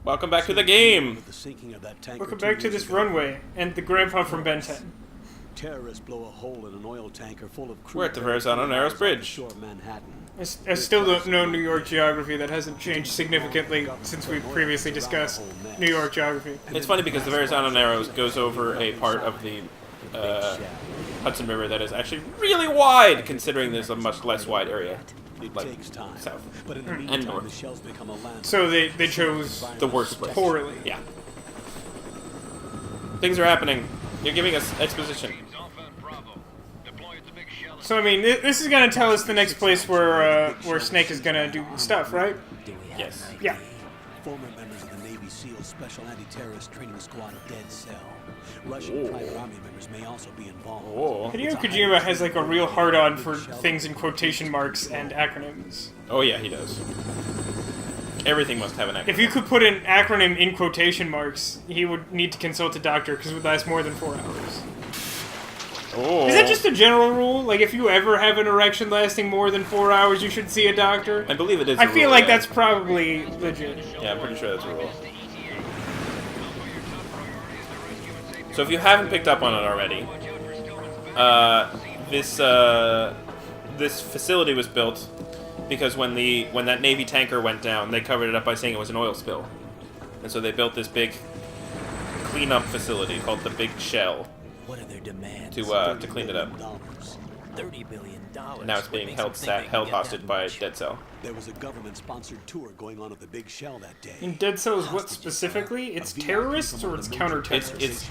Welcome back to the game. Welcome back to this runway and the grandpa from Ben 10. Terrorists blow a hole in an oil tanker full of crude. We're at the Verrazano Narrows Bridge. I still don't know New York geography. That hasn't changed significantly since we previously discussed New York geography. It's funny because the Verrazano Narrows goes over a part of the Hudson River that is actually really wide, considering there's a much less wide area. Like south and north. So they chose the worst place. poorly. Yeah. Things are happening. You're giving us exposition. So I mean, this is gonna tell us the next place where Snake is gonna do stuff, right? Yes. Yeah. Former members of the Navy SEAL Special Anti-Terrorist Training Squad Dead Cell. Russian private army members may also be involved. Hideo Kojima has like a real hard-on for things in quotation marks and acronyms. Oh yeah, he does. Everything must have an acronym. If you could put an acronym in quotation marks, he would need to consult a doctor because it would last more than 4 hours. Oh. Is that just a general rule? Like, if you ever have an erection lasting more than 4 hours, you should see a doctor? I believe it is. I feel like that's probably legit. Yeah, I'm pretty sure that's a rule. So if you haven't picked up on it already, this facility was built because when that Navy tanker went down, they covered it up by saying it was an oil spill, and so they built this big cleanup facility called the Big Shell. What are their demands? To clean it up. $30 billion. And now it's being held hostage by Dead Cell. There was a government-sponsored tour going on at the Big Shell that day. In Dead Cells, what specifically? It's terrorists or it's counter-terrorists? It's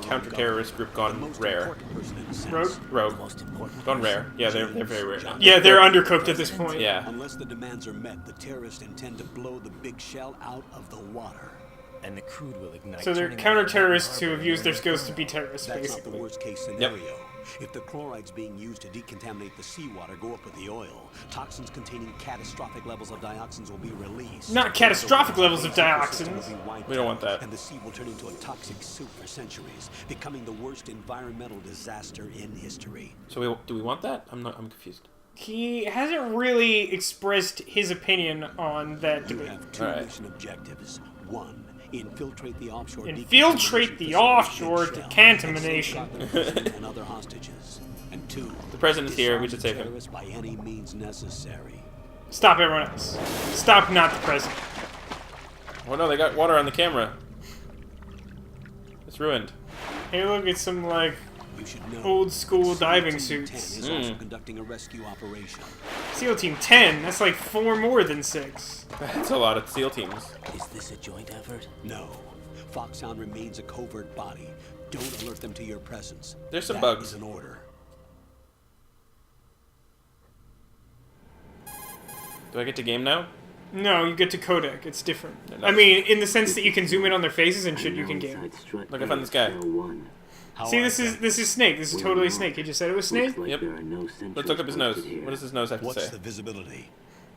counter-terrorist group gone rare. Rogue. Gone rare. Yeah, they're very rare now. Yeah, they're undercooked at this point. Yeah. Unless the demands are met, the terrorists intend to blow the Big Shell out of the water. And the crude will ignite. So they're counter-terrorists who have used their skills to be terrorists, That's basically. not the worst-case scenario. If the chlorides being used to decontaminate the seawater go up with the oil, toxins containing catastrophic levels of dioxins will be released. Not catastrophic levels of dioxins. We don't want that. And the sea will turn into a toxic soup for centuries, becoming the worst environmental disaster in history. So do we want that? I'm confused. He hasn't really expressed his opinion on that You debate. have two mission objectives. One, infiltrate the offshore decontamination and other hostages. And two, the president's here. We should save him. By any means necessary. Stop everyone else. Stop not the president. Oh no, they got water on the camera. It's ruined. Hey, look, it's some like You should know, old school diving SEAL Team suits. 10 is also conducting a rescue operation. SEAL Team 10. That's like 4 more than 6. That's a lot of SEAL teams. Is this a joint effort? No. Foxhound remains a covert body. Don't alert them to your presence. There's some That bugs. is an order. Do I get to game now? No, you get to codec. It's different. No. I mean, in the sense that you can zoom in on their faces and shit, you can game. Look, I found this guy. See, this is Snake. This is totally Snake. He just said it was Snake? Yep. Let's look up his nose. What does his nose have to What's say? the visibility?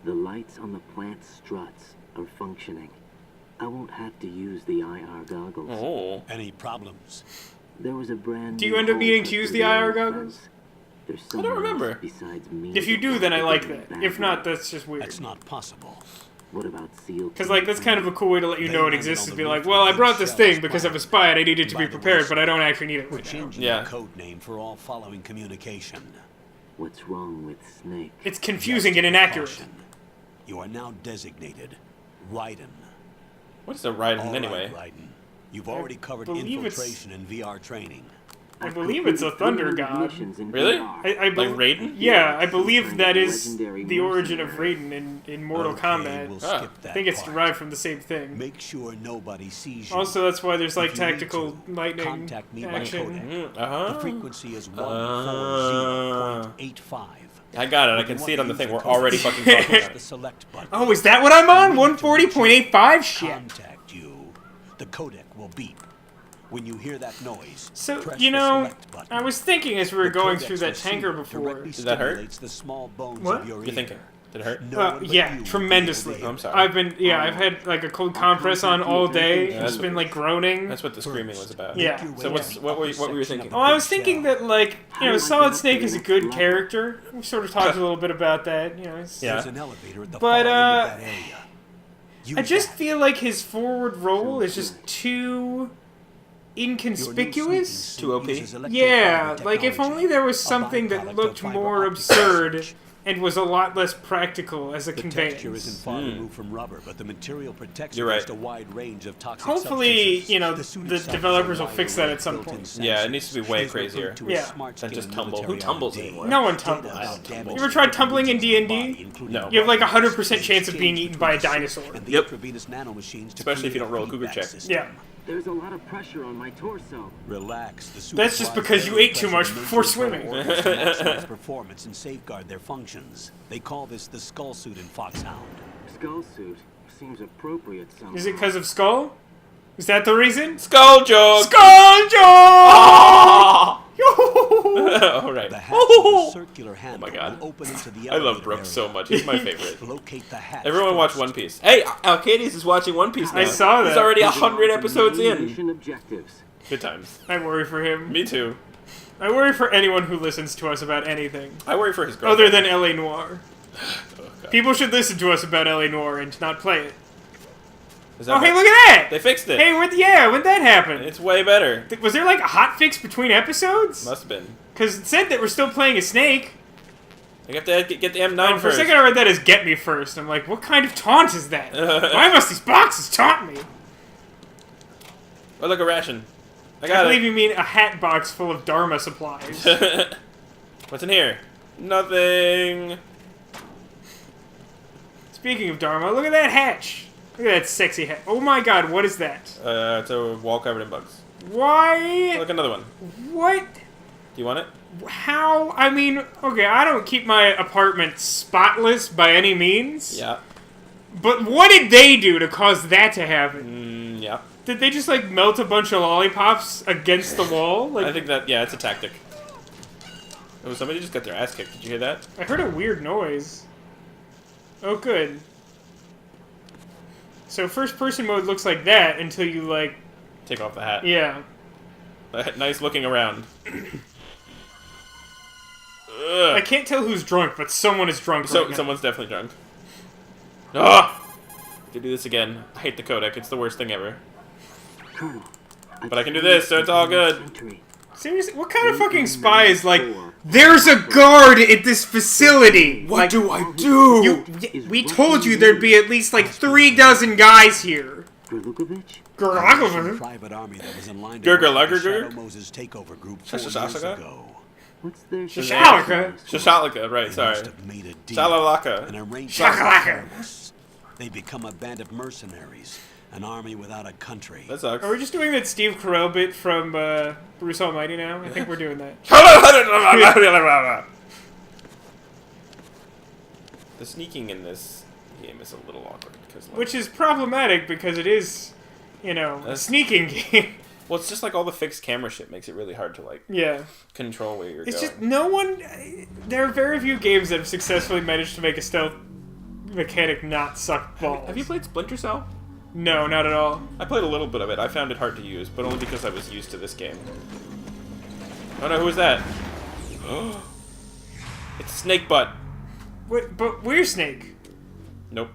The lights on the plant struts are functioning. I won't have to use the IR goggles. Oh. Any problems? There was a brand Do you new end up hole needing cut to use through the IR old goggles? fence. There's I don't someone remember. else besides me If you do, then I like that. If not, that's just weird. That's not possible. What about SEAL? Because, like, that's kind of a cool way to let you know it exists. To be like, well, I brought this thing because I'm a spy and I needed to be prepared, but I don't actually need it We're right now. changing Yeah. the code name for all following communication. What's wrong with Snake? It's confusing and inaccurate. Caution. You are now designated Raiden. What is a Raiden All anyway? right, Raiden. You've already covered believe it's- infiltration and VR training. I believe it's a thunder god. Really? I Like believe. Raiden? Yeah, I believe that is the origin of Raiden in Mortal Okay, Kombat. we'll Ah. skip I that think it's part. derived from the same thing. Make sure nobody sees you. Also, that's why there's like If you need tactical to, lightning contact me by action. codec. Uh-huh. The frequency is 140.85. I got it. I can see it on the thing. We're already fucking talking about The it. select button. Oh, is that what I'm on? 140.85? Shit. Contact you. The codec will beep. When you hear that noise, So, press you the know, select button. I was thinking as we were The going codec's through that receiver tanker before. directly Did that hurt? stimulates the small bones What? of your You're ear. thinking. Did it hurt? No one but you Yeah, will tremendously. be able to I'm sorry. I've had like a cold compress on all day. Yeah, Just been like groaning. That's what the screaming was about. Yeah. So what were you thinking? Oh, I was thinking that, like, you know, Solid Snake is a good character. We sort of talked a little bit about that, you know. Yeah. There's an elevator at the But, far end of that area. I just feel like his forward roll is just too inconspicuous. Too OP? Yeah, like if only there was something that looked more absurd and was a lot less practical as a The texture conveyance. isn't far removed from rubber, but the material protects You're against right. a wide range of toxic Hopefully, substances. you know, suit the itself developers has a will fix that at some built-in point. sensor. Yeah, it needs to be way It is referred crazier to as Yeah. smart than just skin tumble. Who military tumbles R&D. anymore? No one Data tumbles. about damage You ever tried tumbling in to the D&D? body, including No. You have like a 100% exchange chance of being eaten by a dinosaur. and the Yep. intravenous nanomachines to Especially if you create don't roll a cougar feedback check. system. Yeah. There's a lot of pressure on my torso. Relax. The suit That's just applies because you daily ate too pressure much to before major internal swimming. organs to maximize performance and safeguard their functions. They call this the skull suit in Foxhound. Skull suit seems appropriate somehow. Is it because of Skull? Is that the reason? Skull joke! Skull joke! All right. The hatch with a circular handle my God. will open into the I love elevator Brooks so area. much. He's my favorite. Locate the hatch Everyone watch first. One Piece. Hey, Alcades is watching One Piece now. I saw He's that. already Moving on 100 to episodes main in. mission objectives. Good times. I worry for him. Me too. I worry for anyone who listens to us about anything. I worry for his girlfriend. Other than L.A. Noir. Oh, God. People should listen to us about L.A. Noir and not play it. Is that Oh, hey, bad? look at that! They fixed it. Hey, when'd that happen? It's way better. Was there like a hot fix between episodes? Must have been. Because it said that we're still playing a snake. I have to get the M9 And for a first. second I read that as get me first. I'm like, what kind of taunt is that? Why must these boxes taunt me? Oh, look, a ration. I I got believe it. you mean a hat box full of Dharma supplies. What's in here? Nothing. Speaking of Dharma, look at that hatch. Look at that sexy hat. Oh my god, what is that? It's a wall covered in bugs. Why? Look, another one. What? Do you want it? How? I mean, okay, I don't keep my apartment spotless by any means. Yeah. But what did they do to cause that to happen? Yeah. Did they just like melt a bunch of lollipops against the wall? Like I think that, yeah, it's a tactic. Oh, somebody just got their ass kicked. Did you hear that? I heard a weird noise. Oh, good. So first-person mode looks like that until you like, Take off the hat. yeah. Nice looking around. I Ugh. can't tell who's drunk, but someone is drunk right now. Someone's definitely drunk. Ah! To do this again. I hate the codec. It's the worst thing ever. Colonel, But I can do this, so it's all good. Entry. Seriously, what kind of fucking spy is like, there's a guard at this facility? What do I do? We told you there'd be at least like 3 dozen guys here. Gralukovich? Groggle. Private army that was in line to Gurgle, work with the gurgle, Shadow Moses takeover group 4 years Shashashaka? ago. What's their Shalaka. Shashalaka, right, They sorry. must have made a deal Shalalaka. and arranged Shakalaka. terrorists. They become a band of mercenaries, an army without a country. That sucks. Are we just doing that Steve Carell bit from Bruce Almighty now? I think we're doing that. The sneaking in this game is a little awkward because, like, Which is problematic because it is, you know, a That's- sneaking game. well, it's just like all the fixed camera shit makes it really hard to like Yeah. control where you're It's going. just, no one, there are very few games that have successfully managed to make a stealth mechanic not suck balls. Have you played Splinter Cell? No, not at all. I played a little bit of it. I found it hard to use, but only because I was used to this game. Oh no, who was that? It's Snake Butt. Wait, but we're Snake. Nope.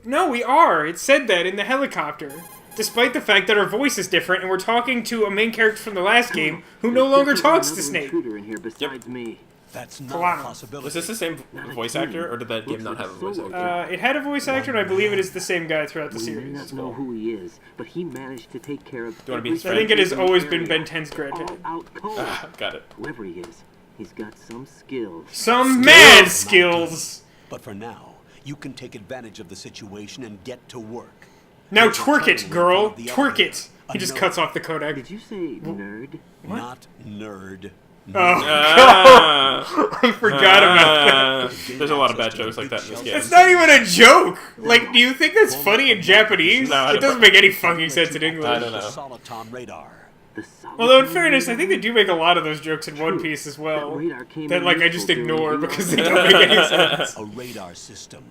No, we are. It said that in the helicopter. Despite the fact that our voice is different and we're talking to a main character from the last game who no longer talks to Snake. Intruder in here besides me. That's not Wow. a possibility. Was this the same voice actor, or did that game not have a voice actor? It had a voice actor, and I believe it is the same guy throughout the We may series. not know who he is, but he managed to take care of. Do you wanna be his I friend? think it has always been area. Ben 10's granddad. All out cold. Got it. Whoever he is, he's got some skills. Some mad skills. But for now, you can take advantage of the situation and get to work. Now twerk it, girl. Twerk it. He just cuts off the codec. Did you say nerd? Not nerd. Oh, Ah, I forgot about that. there's a lot of bad jokes like that in this game. It's not even a joke. Like, do you think that's funny in Japanese? No, I It don't- doesn't make any fucking sense in English. I don't The know. Soliton radar. The solid Although, in fairness, I think they do make a lot of those jokes in One Piece as well. That radar came That, in like, I useful just during ignore the because they don't make any sense. A radar system.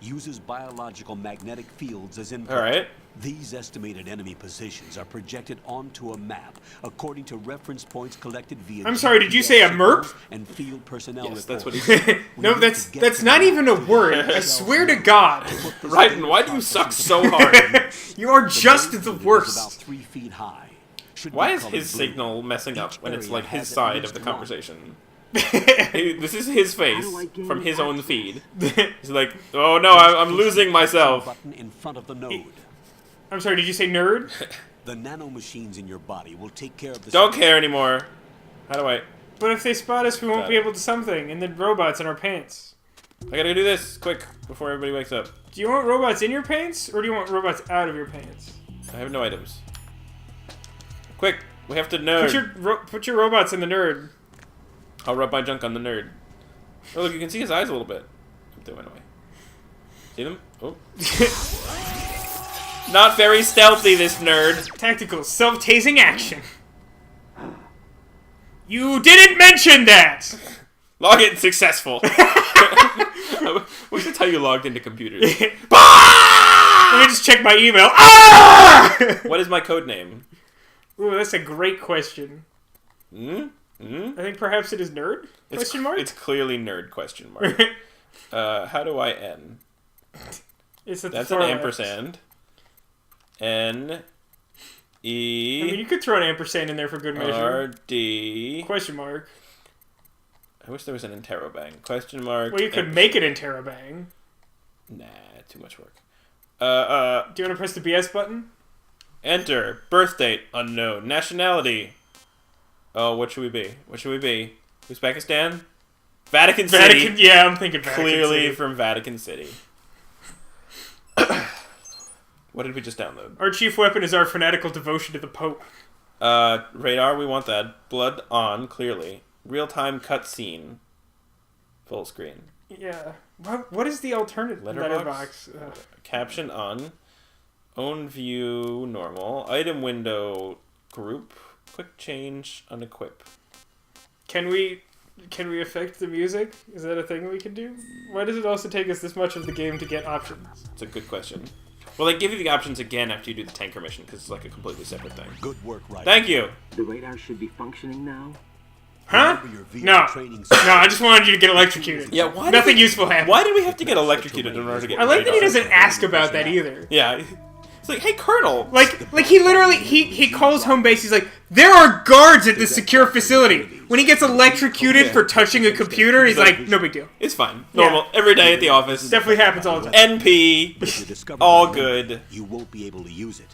uses biological magnetic fields as input. All right. These estimated enemy positions are projected onto a map according to reference points collected via I'm sorry, did you say a MERP? GPS and field personnel Yes, that's what reports. he said. No, that's not even a word. I swear to God. Raiden, why do you suck so hard? You are just the About worst. 3 feet high. Should Why be is colored his blue. signal messing up when it's Each like area his has at side of least the one. conversation? This is his face How do I gain from his own access? feed. He's like, oh no, I'm losing myself. Button in front of the node. I'm sorry, did you say nerd? The nanomachines in your body will take care of the Don't care anymore. How do I? But if they spot us, we won't be able to something, and then robots in our pants. I gotta do this quick before everybody wakes up. Do you want robots in your pants, or do you want robots out of your pants? I have no items. Quick, we have to nerd. Put your robots in the nerd. I'll rub my junk on the nerd. Oh look, you can see his eyes a little bit. They went away. See them? Oh. Not very stealthy, this nerd. Tactical self-tasing action. You didn't mention that! Login successful. What's that's how you logged into computers? Let me just check my email. Ah! What is my code name? Ooh, that's a great question. Hmm? Hmm? I think perhaps it is nerd? Question mark? It's clearly nerd question mark. How do I N? It's at the That's far an left. ampersand. N E I mean, you could throw an ampersand in there for good measure. R D. Question mark. I wish there was an interrobang. Question mark. Well, you could make it in Terabang. Nah, too much work. Do you want to press the BS button? Enter. Birth date unknown. Nationality. Oh, what should we be? What should we be? Uzbekistan? Vatican City. Vatican, yeah, I'm thinking Vatican Clearly City. from Vatican City. What did we just download? Our chief weapon is our fanatical devotion to the Pope. Radar, we want that. Blood on, clearly. Real-time cutscene. Full screen. Yeah. What is the alternative? Letterbox? Caption on. Own view, normal. Item window, group. Quick change, unequip. Can we affect the music? Is that a thing we can do? Why does it also take us this much of the game to get options? It's a good question. Well, they give you the options again after you do the tanker mission, because it's like a completely separate thing. Good work, right? Thank you! The radar should be functioning now. Huh? Remember your VR No. training No, I just wanted you to get electrocuted. Yeah, why Nothing useful happened. Why did we have to get electrocuted in order to get I like that he radar? doesn't ask about that either. Yeah. It's like, hey, Colonel! Like he literally, he calls home base, he's like, there are guards at this secure facility. When he gets electrocuted for touching a computer, he's like, no big deal. It's fine. Normal. Every day at the office. Definitely happens all the time. NP. If you discover All the good. node, you won't be able to use it.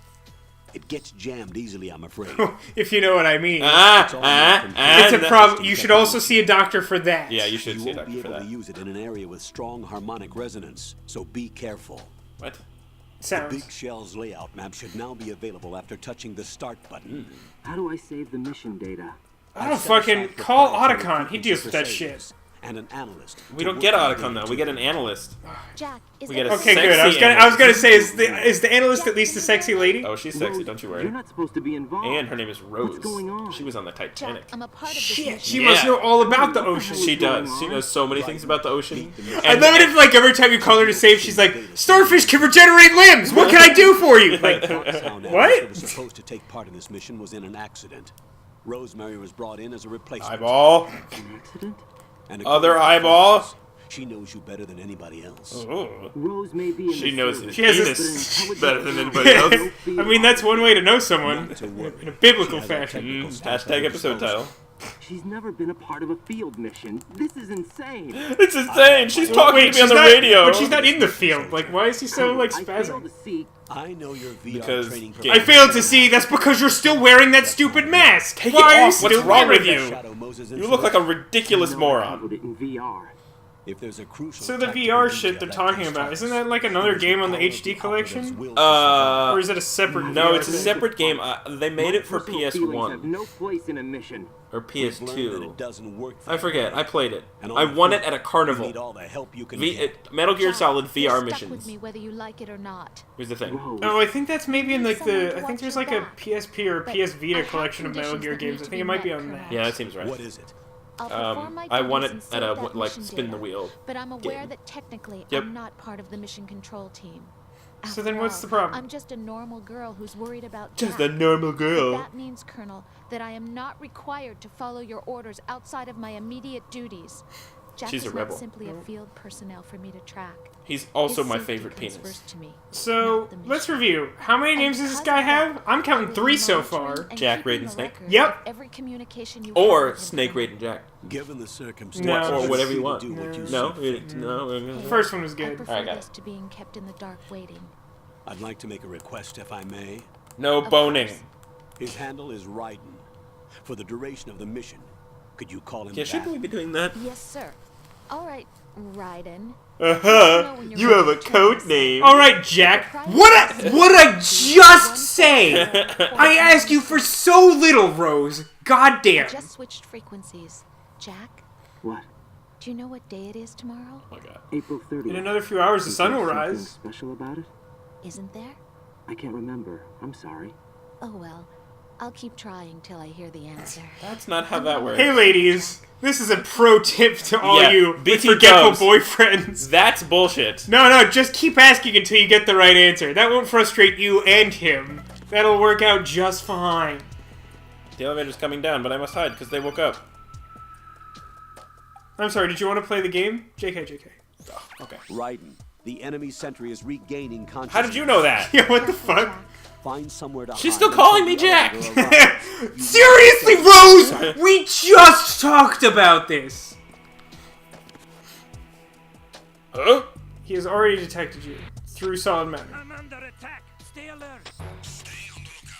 It gets jammed easily, I'm afraid. If you know what I mean. It's It's a problem. You should also see a doctor for that. Yeah, you should You see a won't be doctor for able to that. use it in an area with strong harmonic resonance, so be careful. What? The Sounds. Big Shell's layout map should now be available after touching the start button. How do I save the mission data? I don't I've set fucking aside call proprietary Otacon. He deals with that frequencies shit. And an analyst. We to don't get work on Otacon, the though. We get an analyst. Jack, is We get a Okay, sexy good. I was analyst. gonna say, is the analyst at least a sexy lady? Oh, she's sexy, Rose, don't you You're worry. not supposed to be involved. And her name is Rose. What's going on? She was on the Jack, Titanic. I'm a part of this Shit, mission. she Yeah. must know all about the ocean. She does. going She on? knows so many things about the ocean. I love it if, like, every time you call her to save, she's like, starfish can regenerate limbs! What can I do for you? Like, Sound What? analyst that was supposed to take part in this mission was in an accident. Rosemary was brought in as a replacement. Eyeball. An accident? And Other according to eyeball. Rose, she knows you better than anybody else. Ooh. Rose may be in She the knows service, his She has penis this- better than anybody else. I mean, that's one way to know someone. Not to worry. In a biblical She has our fashion. technical staff at Hashtag her episode disposal. title. She's never been a part of a field mission. This is insane. It's insane. She's talking Wait, to me on the not, radio. But she's not in the field. Like, why is he so, like, I failed spazzing? to see. I know your VR Because training game- I failed to see. That's because you're still wearing that stupid mask. Take Why it are you off. What's still wrong wearing with that? you? Shadow Moses You look like a incident. ridiculous I moron. covered it in VR. If there's a crucial So the tactical VR detail shit they're that talking can about, stop isn't us, that like another use the game on the power of HD the collection? operative's will to survive. Or is it a separate No, VR it's a thing? separate game. They made it for Personal feelings have PS1 no place in a mission. or We've learned that PS2. it doesn't work I that forget. way. I played it. And I all won the it at a You carnival. need all the help you can V- get. Metal Gear Jack, Solid you're VR stuck missions. with me whether you like it or not. Here's the thing. Rose. Oh, I think that's maybe in like Someone the. to I think watch there's your like a back. PSP or But PS I Vita have collection of Metal conditions Gear that need games. I to think be it might be met, on that. correct? Yeah, that seems right. What is it? I'll perform my I want duties it and at a save that like mission spin the data, wheel. But I'm aware game. that technically Yep. I'm not part of the mission control team. So then After what's all, the problem? I'm just a normal girl who's worried about Just Jack. a normal But girl. that means, Colonel, that I am not required to follow your orders outside of my immediate duties. Jack She's is a rebel. not simply a field personnel for me to track. He's also His my safety favorite comes penis. first to me, So not the let's mission. review. How many And names does this because guy of that, have? I'm counting I 3 will so be far. monitoring and Jack-Raiden-Snake? keeping a record Yep. of every communication you Or have with him. Snake Raiden Jack. Given the circumstances, No. Or whatever you free to want. do what you No? see fit. No? First one was I good. prefer Alright, got this it. to being kept in the dark waiting. I'd like to make a request, if I may. No Of boning. course. His handle is Raiden. For the duration of the mission, could you call him Yeah, that? shouldn't we be doing that? Yes, sir. All right, Raiden. Uh-huh. You have a code name. All right, Jack. What I just say? I ask you for so little, Rose. Goddamn. Just switched frequencies. Jack, What? do you know what day it is tomorrow? Oh my god. April 30th. In another few hours, the Is sun there will something rise. special about it? Isn't there? I can't remember. I'm sorry. Oh well, I'll keep trying till I hear the answer. That's not how that works. Hey, ladies. This is a pro tip to all Yeah, you with BT forgetful dubs. boyfriends. That's bullshit. No, just keep asking until you get the right answer. That won't frustrate you and him. That'll work out just fine. The elevator's coming down, but I must hide because they woke up. I'm sorry, did you want to play the game? JK. Oh, okay. Raiden, the enemy sentry is regaining consciousness. How did you know that? Yeah, what the fuck? Find somewhere to She's hide still calling me until the Jack. elevator arrives. Seriously, Rose? We just talked about this. Huh? He has already detected you through solid matter. I'm under attack. Stay alert.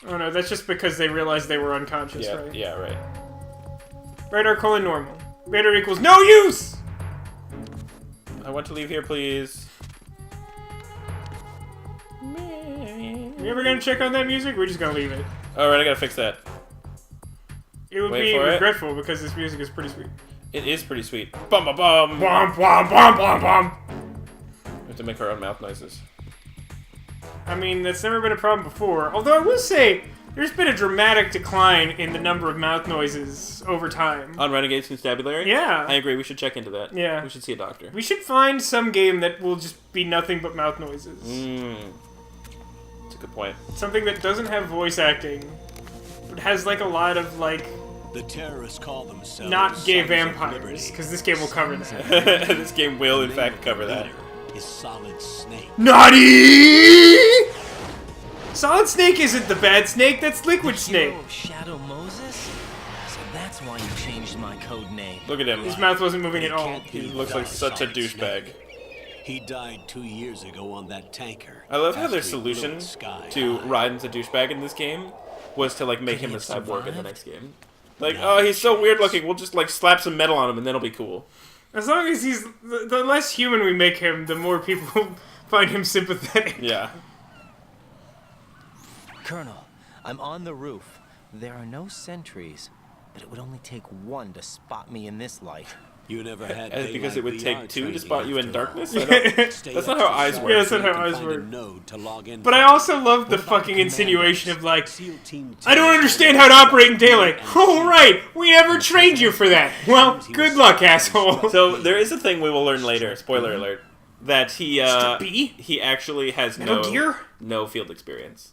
Oh no, that's just because they realized they were unconscious, Yeah, right? yeah, right. Radar colon normal. Radar equals no use! I want to leave here, please. We ever gonna check on that music? We're just gonna leave it. Alright, I gotta fix that. It would Wait be for it. regretful because this music is pretty sweet. It is pretty sweet. Bum bum bum. Womp womp womp womp womp! We have to make our own mouth noises. I mean, that's never been a problem before. Although I will say, there's been a dramatic decline in the number of mouth noises over time. On Renegade's Constabulary? Yeah. I agree, we should check into that. Yeah. We should see a doctor. We should find some game that will just be nothing but mouth noises. That's a good point. Something that doesn't have voice acting, but has like a lot of like The terrorists call themselves not gay Sons of vampires, Liberty. because this game will cover that. This game will, in The fact, name cover of the that. leader is Solid Snake. Naughty! Solid Snake isn't the bad snake, that's Liquid Snake. Hero of Shadow Moses? So that's why you changed my code name. Look at him. His mouth wasn't moving You at all. can't He beat looks like that such a Solid douchebag. Snake. He died 2 years ago on that tanker. I love how their After he blew solution it sky to high. Raiden's a douchebag in this game was to like make Could him a he have cyborg in the survived? next game. Like, oh, he's so weird looking. We'll just like slap some metal on him and then it'll be cool. As long as he's the less human we make him, the more people find him sympathetic. Yeah. Colonel, I'm on the roof. There are no sentries, but it would only take one to spot me in this light. You never had Because it would daylight take VR two to training spot you in after all. darkness? I don't, Stay that's not extra how eyes sharp work. Yeah, that's not so how you can eyes find a work. node to log in But I from. also love the What about fucking the insinuation of like, SEAL Team I don't 10 understand how to operate in daylight. Oh right, we never trained you for that. Well, good luck, asshole. So there is a thing we will learn later. Spoiler alert. That he Mr. B? he actually has Metal Gear? no field experience.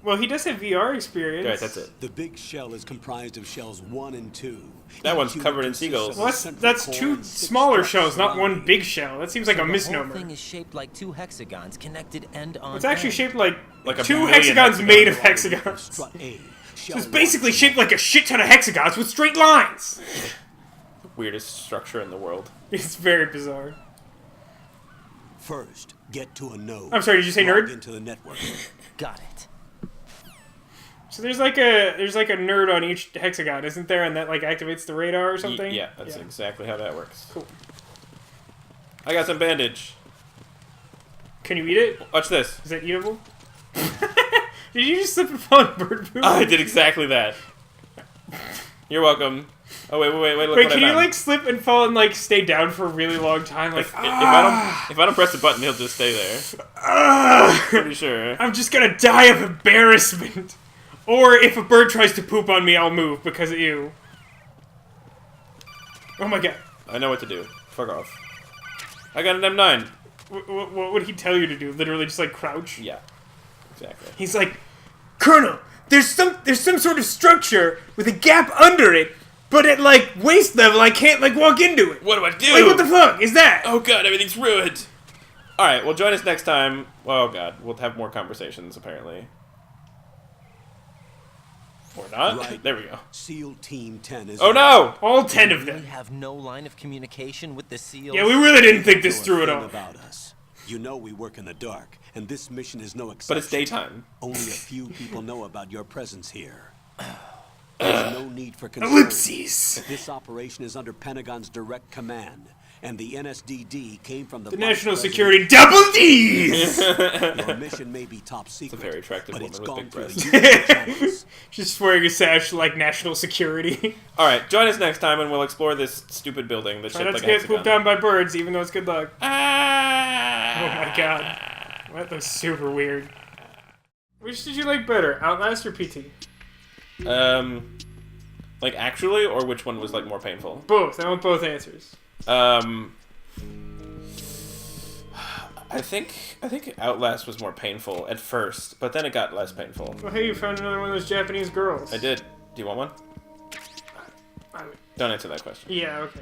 Well, he does have VR experience. Right, that's it. The big shell is comprised of shells 1 and 2. That one's Each covered in unit consists seagulls. of a Well, central that's core two and 6 smaller struts shells, not one surrounding big shell. That seems like a The whole misnomer. thing is shaped like two hexagons connected end on It's actually end. shaped like Like a two million hexagons hexagons. made of it. hexagons. Strut A, So shell it's basically 1. shaped like a shit ton of hexagons with straight lines. Weirdest structure in the world. It's very bizarre. First, get to a node. I'm sorry, did you say Log nerd? into the network. Got it. So there's like a nerd on each hexagon, isn't there? And that like activates the radar or something. Yeah, that's exactly how that works. Cool. I got some bandage. Can you eat it? Watch this. Is that eatable? Did you just slip and fall in bird poop? I did exactly that. You're welcome. Oh wait, look Wait, what I can you found. like slip and fall and like stay down for a really long time? Like, If I don't press the button, he'll just stay there. Pretty sure. I'm just gonna die of embarrassment. Or if a bird tries to poop on me, I'll move because of you. Oh my god. I know what to do. Fuck off. I got an M9. What would he tell you to do? Literally just like crouch? Yeah. Exactly. He's like, Colonel, there's some sort of structure with a gap under it, but at like waist level I can't like walk into it. What do I do? Like what the fuck is that? Oh god, everything's ruined. Alright, well join us next time. Oh god, we'll have more conversations apparently. Or not. Right. There we go. SEAL Team 10 is... Oh no! All 10 of We them. have no line of communication with the SEALs. Yeah, we really didn't think this Know a through at thing all. about us. You know we work in the dark, and this mission is no exception. But it's daytime. Only a few people know about your presence here. There's no need for concern. Ellipses. This operation is under Pentagon's direct command, and the NSDD came from the The Vice National President. Security Double D's! Your mission may be top secret, very attractive but woman it's with gone big through breasts. the usual channels. Just wearing a sash like National Security. Alright, join us next time and we'll explore this stupid building that Try shaped not like to a get hexagon. pooped on by birds, even though it's good luck. Ah! Oh my god. That was super weird. Which did you like better, Outlast or PT? Like actually, or which one was like more painful? Both. I want both answers. I think Outlast was more painful at first, but then it got less painful. Oh, hey, you found another one of those Japanese girls. I did. Do you want one? I would- Don't answer that question. Yeah, okay.